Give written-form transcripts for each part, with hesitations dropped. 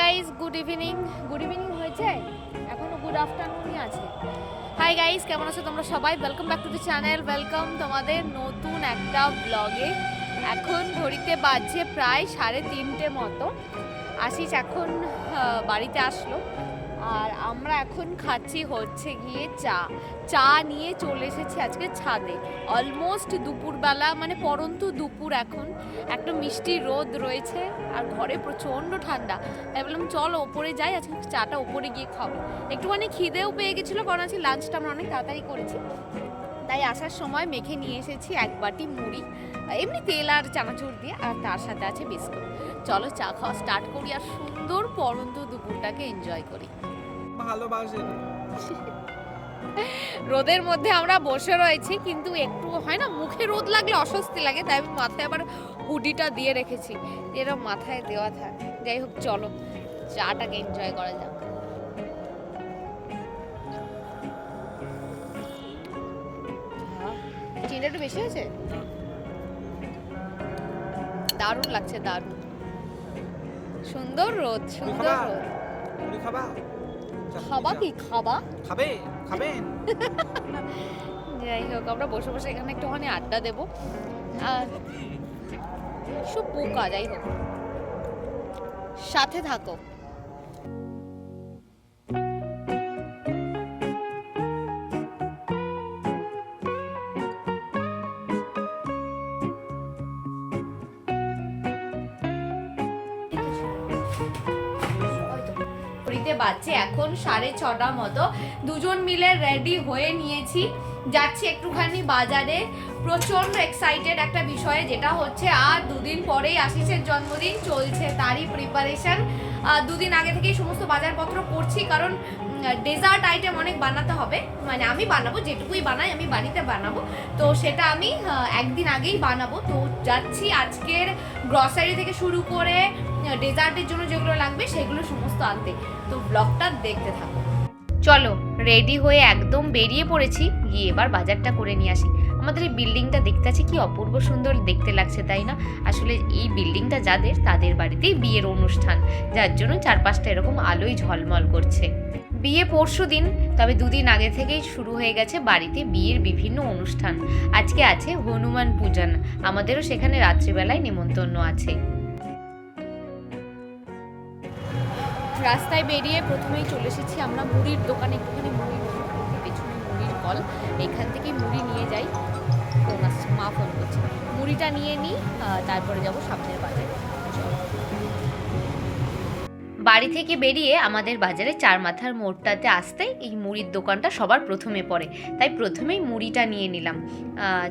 Guys, good evening হয়েছে, এখনো good আফটারনুনই আছে। হাই গাইস, কেমন আছো তোমরা সবাই? Welcome back to the channel, welcome তোমাদের নতুন একটা ব্লগে। এখন ঘড়িতে বাজছে প্রায় 3:30 মতো। আশিস এখন বাড়িতে আসলো, আর আমরা এখন খাচ্ছি হচ্ছে গিয়ে চা নিয়ে চলে এসেছি আজকে ছাদে। অলমোস্ট দুপুরবেলা, মানে পরন্তু দুপুর এখন, একটা মিষ্টি রোদ রয়েছে আর ঘরে প্রচণ্ড ঠান্ডা। তাই বললাম চল ওপরে যাই, আজকে চাটা ওপরে গিয়ে খাবো। একটুখানি খিদেও পেয়ে গেছিলো, কারণ আজকে লাঞ্চটা আমরা অনেক তাড়াতাড়ি করেছি। তাই আসার সময় মেখে নিয়ে এসেছি এক বাটি মুড়ি, এমনি তেল আর চানাচুর দিয়ে, আর তার সাথে আছে বিস্কুট। চলো চা খাওয়া স্টার্ট করি আর সুন্দর পরন্তু দুপুরটাকে এনজয় করি। ভালোবাসে রোদের মধ্যে আমরা বসে রয়েছি, কিন্তু একটু হয় না, মুখে রোদ লাগলে অস্বস্তি লাগে, তাই আমি মাথায় আবার হুডিটা দিয়ে রেখেছি, এরকম মাথায় দেওয়া থাকে। যাই হোক, চলো চাটাকে এনজয় করা যাক। চিনিটা একটু বেশি আছে, দারুণ লাগছে, দারুণ সুন্দর রোদ, সুন্দর রোদ। খাবা কি খাবেন? যাই হোক, আমরা বসে বসে এখানে একটুখানি আড্ডা দেবো। আর সব পোকা, যাই হোক সাথে থাকো। বাজছে এখন 6:30 মতো। দুজন মিলে রেডি হয়ে নিয়েছি, যাচ্ছি একটুখানি বাজারে। প্রচন্ড এক্সাইটেড একটা বিষয়ে, যেটা হচ্ছে আর দুদিন পরেই আশিসের জন্মদিন চলছে, তারই প্রিপারেশন। দুদিন আগে থেকেই সমস্ত বাজারপত্র করছি, কারণ ডেজার্ট আইটেম অনেক বানাতে হবে। মানে আমি বানাবো, যেটুকুই বানাই আমি বাড়িতে বানাবো, তো সেটা আমি একদিন আগেই বানাবো। তো যাচ্ছি আজকের গ্রসারি থেকে শুরু করে ডেজার্টের জন্য যেগুলো লাগবে সেগুলো সমস্ত আনতে। তো ব্লগটা দেখতে থাকো। চলো, রেডি হয়ে একদম বেরিয়ে পড়েছি, গিয়ে এবার বাজারটা করে নিয়ে আসি। আমাদের এই বিল্ডিংটা দেখতে আছে কি অপূর্ব সুন্দর দেখতে লাগছে, তাই না? আসলে এই বিল্ডিংটা যাদের, তাদের বাড়িতেই বিয়ের অনুষ্ঠান, যার জন্য চারপাশটা এরকম আলোয় ঝলমল করছে। বিয়ে পরশু দিন, তবে দুদিন আগে থেকেই শুরু হয়ে গেছে বাড়িতে বিয়ের বিভিন্ন অনুষ্ঠান। আজকে আছে হনুমান পূজন, আমাদেরও সেখানে রাত্রিবেলায় নেমন্তন্ন আছে। রাস্তায় বেরিয়ে প্রথমেই চলে এসেছি আমরা মুড়ির দোকানে, একটুখানি মুড়ি পেছনে মুড়ির কল, এখান থেকে মুড়ি নিয়ে যাই। ফোন আসছে, মা ফোন করছে, মুড়িটা নিয়ে নিই, তারপরে যাবো সামনের বাজারে। বাড়ি থেকে বেরিয়ে আমাদের বাজারে চার মাথার মোড়টাতে আসতে এই মুড়ির দোকানটা সবার প্রথমে পড়ে, তাই প্রথমেই মুড়িটা নিয়ে নিলাম।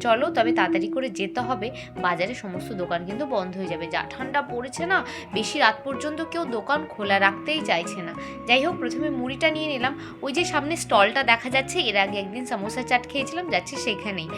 চলো, তবে তাড়াতাড়ি করে যেতে হবে, বাজারে সমস্ত দোকান কিন্তু বন্ধ হয়ে যাবে। যা ঠান্ডা পড়েছে না, বেশি রাত পর্যন্ত কেউ দোকান খোলা রাখতেই চাইছে না। যাই হোক, প্রথমে মুড়িটা নিয়ে নিলাম। ওই যে সামনে স্টলটা দেখা যাচ্ছে, এর আগে একদিন সমোসা চাট খেয়েছিলাম, যাচ্ছি সেখানেই।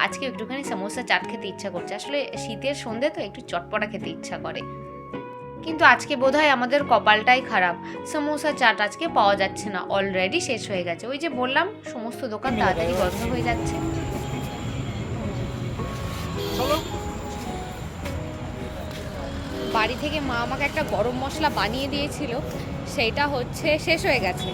আজকে একটুখানি সমোসা চাট খেতে ইচ্ছা করছে, আসলে শীতের সন্ধে তো একটু চটপটা খেতে ইচ্ছা করে। কিন্তু আজকে বোধহয় আমাদের কপালটাই খারাপ, সমোসা চাট আজকে পাওয়া যাচ্ছে না, অলরেডি শেষ হয়ে গেছে। ওই যে বললাম, সমস্ত দোকান তাড়াতাড়ি বন্ধ হয়ে যাচ্ছে। বাড়ি থেকে মা আমাকে একটা গরম মশলা বানিয়ে দিয়েছিল, সেইটা হচ্ছে শেষ হয়ে গেছে।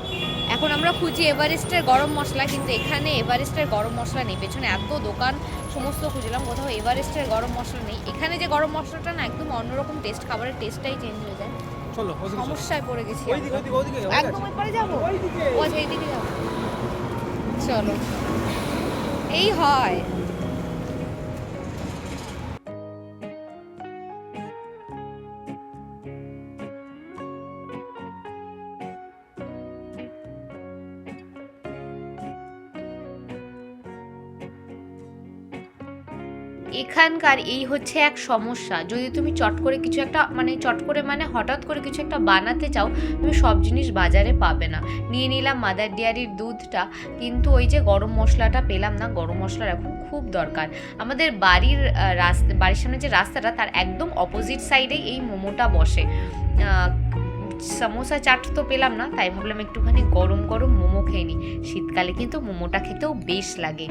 এখন আমরা খুঁজি এভারেস্টের গরম মশলা, কিন্তু এখানে এভারেস্টের গরম মশলা নেই। পেছনে এত দোকান সমস্ত খুঁজলাম, কোথাও এভারেস্টের গরম মশলা নেই। এখানে যে গরম মশলাটা না, একদম অন্যরকম টেস্ট, খাবারের টেস্টটাই চেঞ্জ হয়ে যায়। সমস্যায় পড়ে গেছি, একদম ওই পারে যাবো, ও আচ্ছা এইদিকে যাবো। চলো, এই হয়। এখানকার এই হচ্ছে এক সমস্যা, যদি তুমি চট করে কিছু একটা, মানে চট করে মানে হঠাৎ করে কিছু একটা বানাতে চাও, তুমি সব জিনিস বাজারে পাবে না। নিয়ে নিলাম মাদার ডেয়ারির দুধটা, কিন্তু ওই যে গরম মশলাটা পেলাম না। গরম মশলার এখন খুব দরকার। আমাদের বাড়ির সামনে যে রাস্তাটা, তার একদম অপোজিট সাইডে এই মোমোটা বসে। সমোসা চাট তো পেলাম না, তাই ভাবলাম একটুখানি গরম গরম মোমো খেয়ে নিই। শীতকালে কিন্তু মোমোটা খেতেও বেশ লাগে।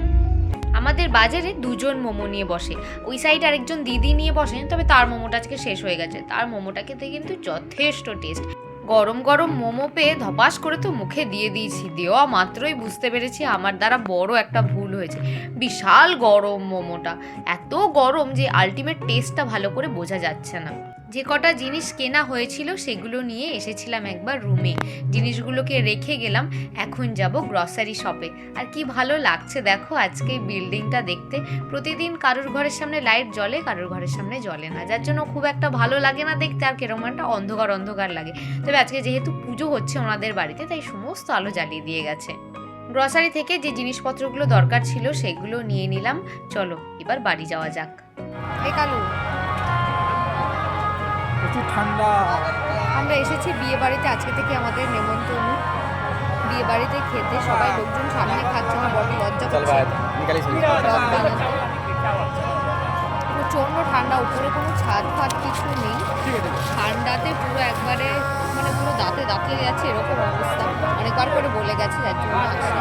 আমাদের বাজারে দুজন মোমো নিয়ে বসে, ওই সাইড আরেকজন দিদি নিয়ে বসেন, তবে তার মোমোটা আজকে শেষ হয়ে গেছে। তার মোমোটা খেতে কিন্তু যথেষ্ট টেস্ট। গরম গরম মোমো পেয়ে ধপাস করে তো মুখে দিয়ে দিয়েছি, দেওয়া মাত্রই বুঝতে পেরেছি আমার দ্বারা বড় একটা ভুল হয়েছে। বিশাল গরম মোমোটা, এত গরম যে আলটিমেট টেস্টটা ভালো করে বোঝা যাচ্ছে না। যে কটা জিনিস কেনা হয়েছিল সেগুলো নিয়ে এসেছিলাম একবার রুমে, জিনিসগুলোকে রেখে গেলাম। এখন যাব গ্রসারি শপে। আর কি ভালো লাগছে দেখো আজকে এই বিল্ডিংটা দেখতে। প্রতিদিন কারোর ঘরের সামনে লাইট জ্বলে, কারোর ঘরের সামনে জ্বলে না, যার জন্য খুব একটা ভালো লাগে না দেখতে, আর কেরকম একটা অন্ধকার অন্ধকার লাগে। তবে আজকে যেহেতু পুজো হচ্ছে ওনাদের বাড়িতে, তাই সমস্ত আলো জ্বালিয়ে দিয়ে গেছে। গ্রসারি থেকে যে জিনিসপত্রগুলো দরকার ছিল সেগুলো নিয়ে নিলাম। চলো এবার বাড়ি যাওয়া যাক। এই কালু, প্রচুর ঠান্ডা। আমরা এসেছি বিয়ে বাড়িতে, আজকে থেকে আমাদের নেমন্তন্ন। বিয়ে বাড়িতে খেতে সবাই লোকজন সামনে খাচ্ছে না, বড় লজ্জা করছে। ব্লগ বানাতে প্রচণ্ড ঠান্ডা, উপরে কোনো ছাদ ফাদ কিছু নেই, ঠান্ডাতে পুরো একবারে মানে পুরো দাঁতে দাঁতিয়ে যাচ্ছে এরকম অবস্থা। অনেকবার করে বলে গেছে, যার জন্য আসি।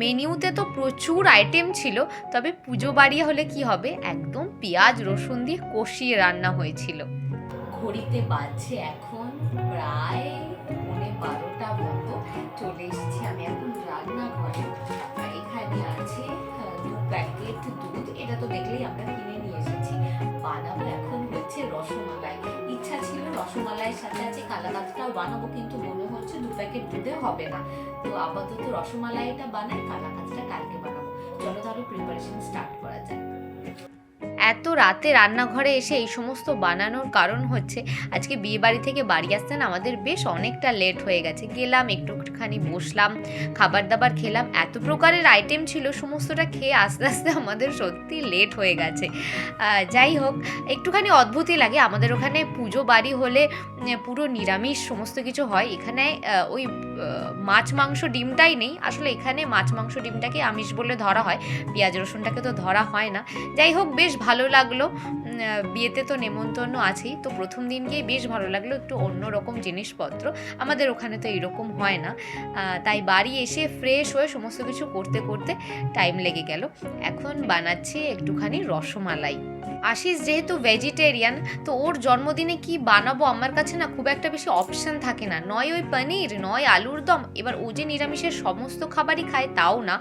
মেনিউতে তো প্রচুর আইটেম ছিল, তবে পুজো বাড়ি হলে কি হবে, একদম পেঁয়াজ রসুন দিয়ে কষিয়ে রান্না হয়েছিল। ঘড়িতে বাজছে এখন প্রায় 12:15 মতো। চলে এসেছি আমি এখন রান্নাঘরে। এখানে আছে 2 প্যাকেট দুধ, এটা তো দেখলেই আমরা কিনে নিয়ে এসেছি। বানাবো এখন হচ্ছে রসমালাই। ইচ্ছা ছিল রসমালাইয়ের সাথে আছে কালাকাঁচটাও বানাবো, কিন্তু মনে হচ্ছে 2 প্যাকেট দুধে হবে না, তো আপাতত রসমালাইটা বানাই, কালাকাঁচটা কালকে বানাবো। চলো তাহলে প্রিপারেশন স্টার্ট করা যায়। এত রাতে রান্নাঘরে এসে এই সমস্ত বানানোর কারণ হচ্ছে আজকে বিয়ে বাড়ি থেকে বাড়ি আসতে না আমাদের বেশ অনেকটা লেট হয়ে গেছে। গেলাম একটুখানি বসলাম, খাবার দাবার খেলাম, এত প্রকারের আইটেম ছিল, সমস্তটা খেয়ে আস্তে আস্তে আমাদের সত্যি লেট হয়ে গেছে। যাই হোক, একটুখানি অদ্ভুতই লাগে। আমাদের ওখানে পুজো বাড়ি হলে পুরো নিরামিষ সমস্ত কিছু হয়, এখানে ওই মাছ মাংস ডিমটাই নেই। আসলে এখানে মাছ মাংস ডিমটাকে আমিষ বলে ধরা হয়, পেঁয়াজ রসুনটাকে তো ধরা হয় না। যাই হোক, বেশ ভালো লাগলো। বিয়েতে তো নেমন্তন্ন আছেই, তো প্রথম দিন গিয়ে বেশ ভালো লাগলো, একটু অন্যরকম জিনিসপত্র, আমাদের ওখানে তো এরকম হয় না। তাই বাড়ি এসে ফ্রেশ হয়ে সমস্ত কিছু করতে করতে টাইম লেগে গেল। এখন বানাচ্ছি একটুখানি রসমালাই। আশিস যেহেতু ভেজিটেরিয়ান, তো ওর জন্মদিনে কি বানাবো আমার কাছে না খুব একটা বেশি অপশান থাকে না, নয় ওই পনির নয় আলুর দম। এবার ও যে নিরামিষের সমস্ত খাবারই খায় তাও না,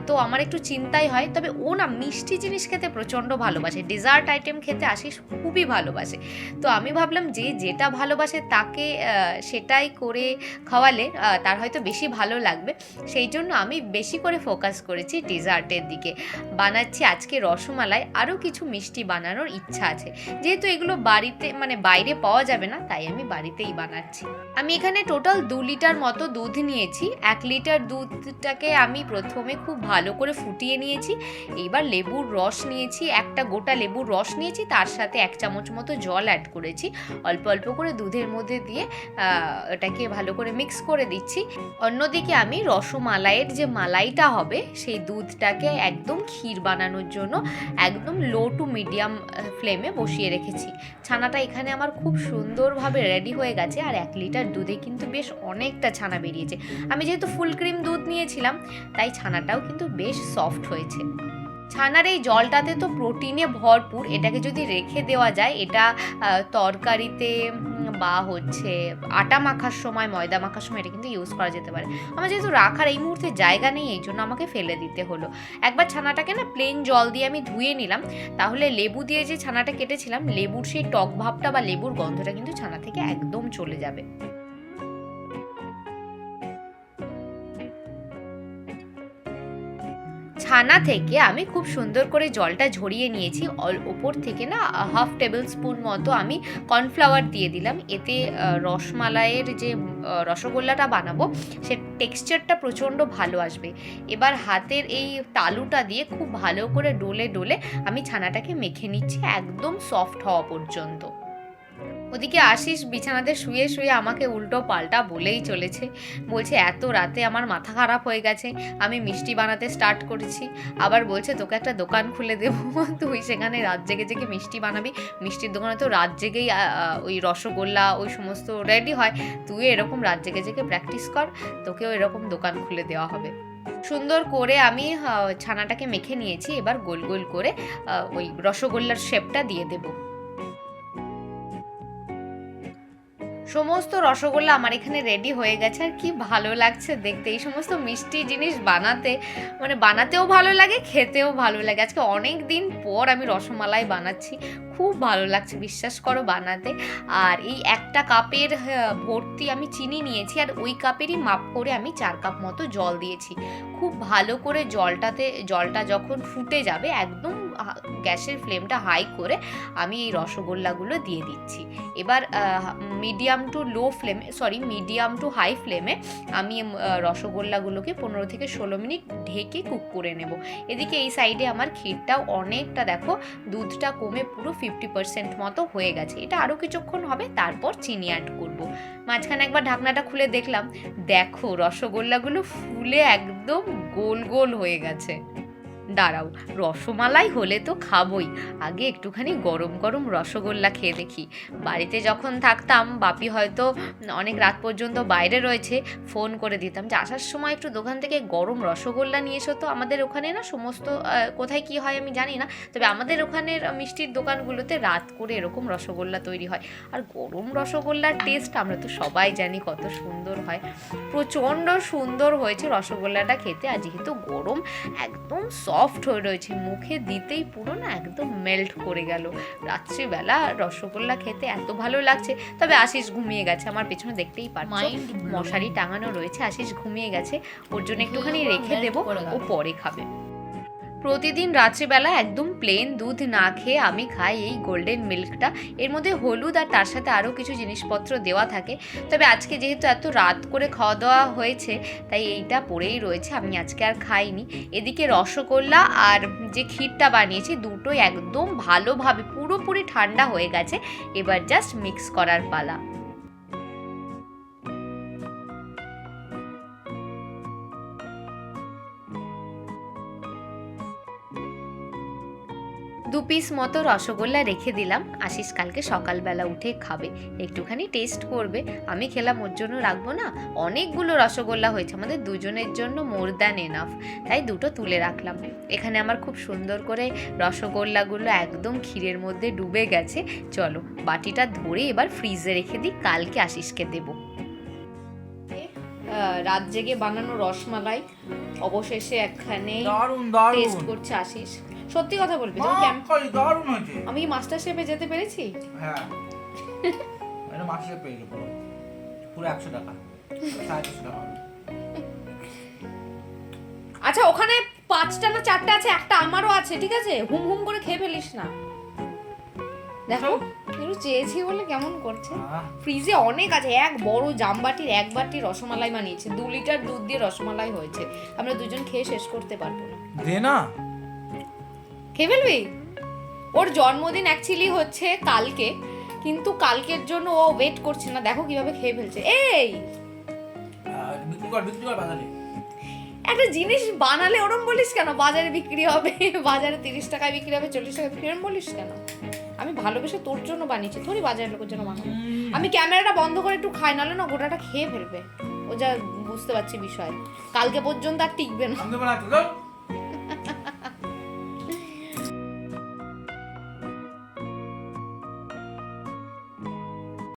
তো আমার একটু চিন্তাই হয়। তবে ও না মিষ্টি জিনিস খেতে প্রচণ্ড ভালোবাসে, ডেজার্ট আইটেম খেতে আশিস খুবই ভালোবাসে। তো আমি ভাবলাম যে যেটা ভালোবাসে তাকে সেটাই করে খাওয়ালে তার হয়তো বেশি ভালো লাগবে, সেই জন্য আমি বেশি করে ফোকাস করেছি ডেজার্টের দিকে। বানাচ্ছি আজকে রসমালাই, আরও কিছু মিষ্টি বানানোর ইচ্ছা আছে। যেহেতু এগুলো বাড়িতে মানে বাইরে পাওয়া যাবে না, তাই আমি বাড়িতেই বানাচ্ছি। আমি এখানে টোটাল 2 লিটার মতো দুধ নিয়েছি। 1 লিটার দুধটাকে আমি প্রথমে খুব ভালো করে ফুটিয়ে নিয়েছি। এইবার লেবুর রস নিয়েছি, একটা গোটা লেবুর রস নিয়েছি, তার সাথে 1 চামচ মতো জল অ্যাড করেছি। অল্প অল্প করে দুধের মধ্যে দিয়ে ওটাকে ভালো করে মিক্স করে দিচ্ছি। অন্যদিকে আমি রসমালাইয়ের যে মালাইটা হবে সেই দুধটাকে একদম ক্ষীর বানানোর জন্য একদম লো টু মিডিয়াম ফ্লেমে বসিয়ে রেখেছি। ছানাটা এখানে আমার খুব সুন্দরভাবে রেডি হয়ে গেছে, আর 1 লিটার দুধে কিন্তু বেশ অনেকটা ছানা বেরিয়েছে। আমি যেহেতু ফুল ক্রিম দুধ নিয়েছিলাম, তাই ছানাটাও কিন্তু বেশ সফট হয়েছে। ছানার এই জলটাতে তো প্রোটিনে ভরপুর, এটাকে যদি রেখে দেওয়া যায়, এটা তরকারিতে বা হচ্ছে আটা মাখার সময়, ময়দা মাখার সময় এটা কিন্তু ইউজ করা যেতে পারে। আমার যেহেতু রাখার এই মুহূর্তে জায়গা নেই, এই জন্য আমাকে ফেলে দিতে হলো। একবার ছানাটাকে না প্লেন জল দিয়ে আমি ধুয়ে নিলাম, তাহলে লেবু দিয়ে যে ছানাটা কেটেছিলাম, লেবুর সেই টক ভাবটা বা লেবুর গন্ধটা কিন্তু ছানা থেকে একদম চলে যাবে। ছানা থেকে আমি খুব সুন্দর করে জলটা ঝরিয়ে নিয়েছি। ওপর থেকে না 1/2 টেবিল স্পুন মতো আমি কর্নফ্লাওয়ার দিয়ে দিলাম। এতে রসমালাইয়ের যে রসগোল্লাটা বানাবো সে টেক্সচারটা প্রচণ্ড ভালো আসবে। এবার হাতের এই তালুটা দিয়ে খুব ভালো করে ডলে ডলে আমি ছানাটাকে মেখে নিচ্ছি একদম সফট হওয়া পর্যন্ত। ওদিকে আশিস বিছানাতে শুয়ে শুয়ে আমাকে উল্টো পাল্টা বলেই চলেছে, বলছে এত রাতে আমার মাথা খারাপ হয়ে গেছে, আমি মিষ্টি বানাতে স্টার্ট করেছি, আবার বলছে তোকে একটা দোকান খুলে দেবো, তুই সেখানে রাত জেগে জেগে মিষ্টি বানাবি, মিষ্টির দোকানে তো রাত জেগেই ওই রসগোল্লা ওই সমস্ত রেডি হয়, তুই এরকম রাত জেগে জেগে প্র্যাকটিস কর, তোকেও এরকম দোকান খুলে দেওয়া হবে। সুন্দর করে আমি ছানাটাকে মেখে নিয়েছি, এবার গোল গোল করে ওই রসগোল্লার শেপটা দিয়ে দেবো। সমস্ত রসগোল্লা আমার এখানে রেডি হয়ে গেছে, আর কি ভালো লাগছে দেখতে। এই সমস্ত মিষ্টি জিনিস বানাতে মানে বানাতেও ভালো লাগে, খেতেও ভালো লাগে। আজকে অনেক দিন পর আমি রসমালাই বানাচ্ছি, খুব ভালো লাগছে বিশ্বাস করো বানাতে। আর এই একটা কাপের ভর্তি আমি চিনি নিয়েছি, আর ওই কাপেরই মাপ করে আমি 4 কাপ মতো জল দিয়েছি। খুব ভালো করে জলটা যখন ফুটে যাবে একদম গ্যাসের ফ্লেমটা হাই করে আমি এই রসগোল্লাগুলো দিয়ে দিচ্ছি। এবার মিডিয়াম টু হাই ফ্লেমে আমি রসগোল্লাগুলোকে 15 থেকে 16 মিনিট ঢেকে কুক করে নেব। এদিকে এই সাইডে আমার ক্ষীরটাও অনেকটা দেখো দুধটা কমে পুরো 50% মতো হয়ে গেছে। এটা আরও কিছুক্ষণ হবে, তারপর চিনি অ্যাড করব। মাঝখানে একবার ঢাকনাটা খুলে দেখলাম, দেখো রসগোল্লাগুলো ফুলে একদম গোল গোল হয়ে গেছে। দাঁড়াও, রসমালাই হলে তো খাবই, আগে একটুখানি গরম গরম রসগোল্লা খেয়ে দেখি। বাড়িতে যখন থাকতাম বাপি হয়তো অনেক রাত পর্যন্ত বাইরে রয়েছে, ফোন করে দিতাম যে আসার সময় একটু দোকান থেকে গরম রসগোল্লা নিয়ে এসো। তো আমাদের ওখানে না সমস্ত কোথায় কি হয় আমি জানি না, তবে আমাদের ওখানের মিষ্টির দোকানগুলোতে রাত করে এরকম রসগোল্লা তৈরি হয়। আর গরম রসগোল্লার টেস্ট আমরা তো সবাই জানি কত সুন্দর হয়, প্রচণ্ড সুন্দর হয়েছে রসগোল্লাটা খেতে। আর যেহেতু গরম একদম সফট হয়ে রয়েছে, মুখে দিতেই পুরো না একদম মেল্ট করে গেল। রাত্রিবেলা রসগোল্লা খেতে এত ভালো লাগছে। তবে আশিস ঘুমিয়ে গেছে, আমার পেছনে দেখতেই পাচ্ছ মশারি টাঙানো রয়েছে। আশিস ঘুমিয়ে গেছে, ওর জন্য একটুখানি রেখে দেবো, ও পরে খাবে। প্রতিদিন রাত্রিবেলা একদম প্লেন দুধ না খেয়ে আমি খাই এই গোল্ডেন মিল্কটা। এর মধ্যে হলুদ আর তার সাথে আরও কিছু জিনিসপত্র দেওয়া থাকে, তবে আজকে যেহেতু এত রাত করে খাওয়া দাওয়া হয়েছে তাই এইটা পড়েই রয়েছে, আমি আজকে আর খাইনি। এদিকে রসগোল্লা আর যে ক্ষীরটা বানিয়েছি দুটোই একদম ভালোভাবে পুরোপুরি ঠান্ডা হয়ে গেছে, এবার জাস্ট মিক্স করার পালা। দু পিস মতো রসগোল্লা রেখে দিলাম, আশিস কালকে সকালবেলা উঠে খাবে, একটুখানি টেস্ট করবে। আমি খেলাম, ওর জন্য রাখবো না। অনেকগুলো রসগোল্লা হয়েছে, আমাদের দুজনের জন্য মোর দ্যান এনাফ, তাই দুটো তুলে রাখলাম। এখানে আমার খুব সুন্দর করে রসগোল্লাগুলো একদম ক্ষীরের মধ্যে ডুবে গেছে। চলো বাটিটা ধরে এবার ফ্রিজে রেখে দিই, কালকে আশিসকে দেব। রাত জেগে বানানো রসমালাই অবশেষে একখানে টেস্ট করছে আশিস। সত্যি কথা বলবি, দারুণ হয়েছে। আমি মাস্টার শেফে যেতে পেরেছি। হ্যাঁ এটা মাস্টার শেফ পেয়ে গেল পুরো 100 টাকা 150 টাকা। আচ্ছা ওখানে 5টা না 4টা আছে, একটা আমারও আছে, ঠিক আছে? হুম হুম করে খেয়ে ফেলিস না। দেখো একটু চেয়েছি বলে কেমন করছে। ফ্রিজে অনেক আছে, এক বড় জামবাটির 1 বাটি রসমালাই বানিয়েছে, 2 লিটার দুধ দিয়ে রসমালাই হয়েছে, আমরা দুজন খেয়ে শেষ করতে পারবো না। দে না, খেয়ে ফেলবি? ওর জন্মদিন অ্যাকচুয়ালি হচ্ছে কালকে, কিন্তু কালকের জন্য ও ওয়েট করছে না, দেখো কিভাবে খেয়ে ফেলছে। এই বিক্রি কর বাজারে। একটা জিনিস বানালে ওরম বলিস কেন বাজারে বিক্রি হবে, বাজারে 30 টাকায় বিক্রি হবে, 40 টাকায় বিক্রি হবে, বলিস কেন? আমি ভালোবেসে তোর জন্য বানিয়েছি, তোরই বাজারের লোকের জন্য বানাবো। আমি ক্যামেরাটা বন্ধ করে একটু খাই, নাহলে না গোটাটা খেয়ে ফেলবে। ও যা বুঝতে পারছি বিষয়, কালকে পর্যন্ত আর টিকবে না।